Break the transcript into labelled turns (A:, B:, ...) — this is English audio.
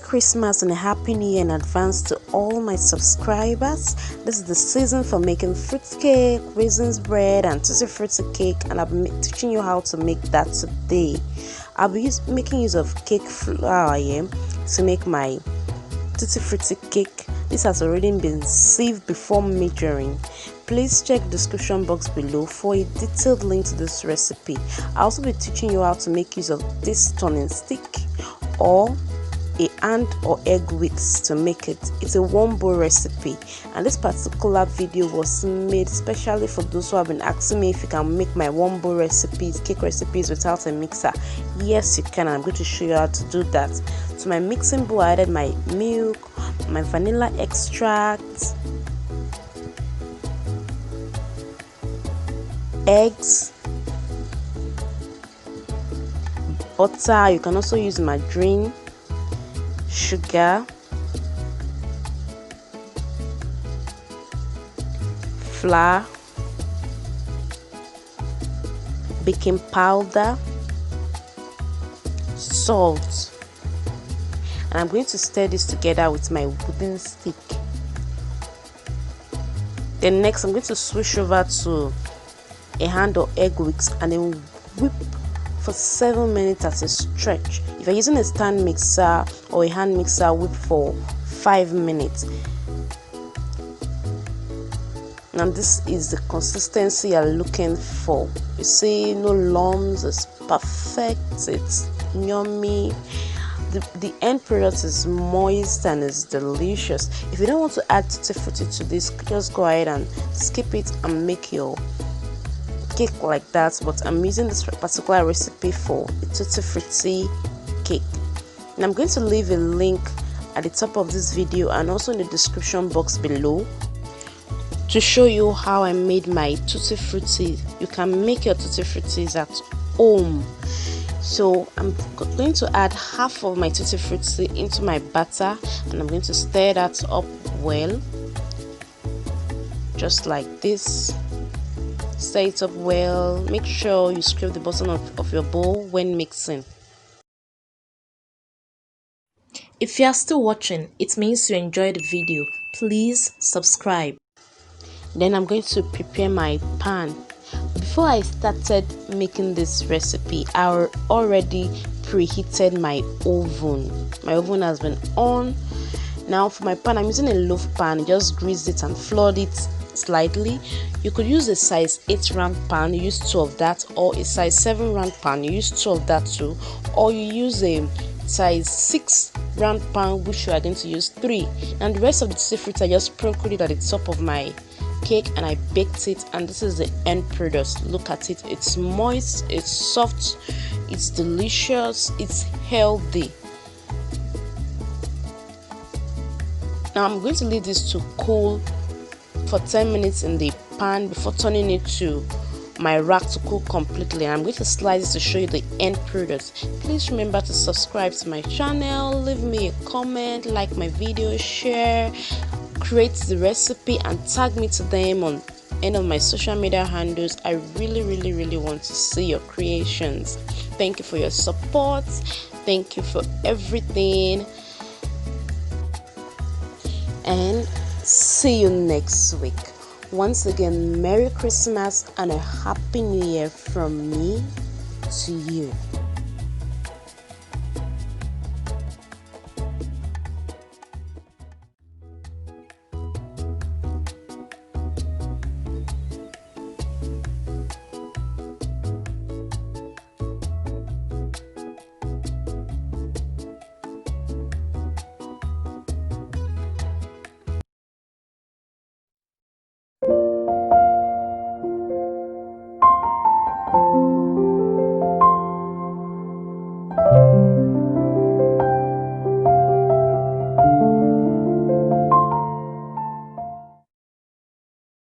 A: Christmas and a Happy New Year in advance to all my subscribers. This is the season for making fruit cake, raisins bread and tutti frutti cake, and I'll be teaching you how to make that today. I'll be making use of cake flour here to make my tutti frutti cake. This has already been sieved before measuring. Please check the description box below for a detailed link to this recipe. I'll also be teaching you how to make use of this turning stick or a hand or egg whisk to make it. It's a one bowl recipe, and this particular video was made especially for those who have been asking me if you can make my one bowl recipes, cake recipes without a mixer. Yes, you can, and I'm going to show you how to do that. To my mixing bowl, I added my milk, my vanilla extract, eggs, butter. You can also use margarine, sugar, flour, baking powder, salt, and I'm going to stir this together with my wooden stick. Then next I'm going to switch over to a hand or egg whisk and then whip for 7 minutes at a stretch. If you're using a stand mixer or a hand mixer, whip for 5 minutes. Now this is the consistency you're looking for. You see, no lumps, it's perfect, it's yummy. The end product is moist and it's delicious. If you don't want to add tutti frutti to this, just go ahead and skip it and make your cake like that, but I'm using this particular recipe for a tutti frutti cake, and I'm going to leave a link at the top of this video and also in the description box below to show you how I made my tutti frutti. You can make your tutti fruttis at home. So I'm going to add half of my tutti frutti into my batter, and I'm going to stir that up well, just like this. Stir it up well. Make sure you scrape the bottom of your bowl when mixing.
B: If you are still watching, it means you enjoyed the video. Please subscribe.
A: Then I'm going to prepare my pan. Before I started making this recipe, I already preheated my oven. My oven has been on. Now for my pan, I'm using a loaf pan. Just grease it and flood it slightly. You could use a size 8 round pan, you use 2 of that, or a size 7 round pan, you use 2 of that too, or you use a size 6 round pan, which you are going to use 3. And the rest of the tutti frutti, I just sprinkled it at the top of my cake and I baked it, and this is the end product. Look at it, it's moist, it's soft, it's delicious, it's healthy. Now I'm going to leave this to cool for 10 minutes in the pan before turning it to my rack to cool completely. I'm going to slice it to show you the end product. Please remember to subscribe to my channel, leave me a comment, like my video, share, create the recipe and tag me to them on any of my social media handles. I really want to see your creations. Thank you for your support. Thank you for everything, and see you next week. Once again, Merry Christmas and a Happy New Year from me to you.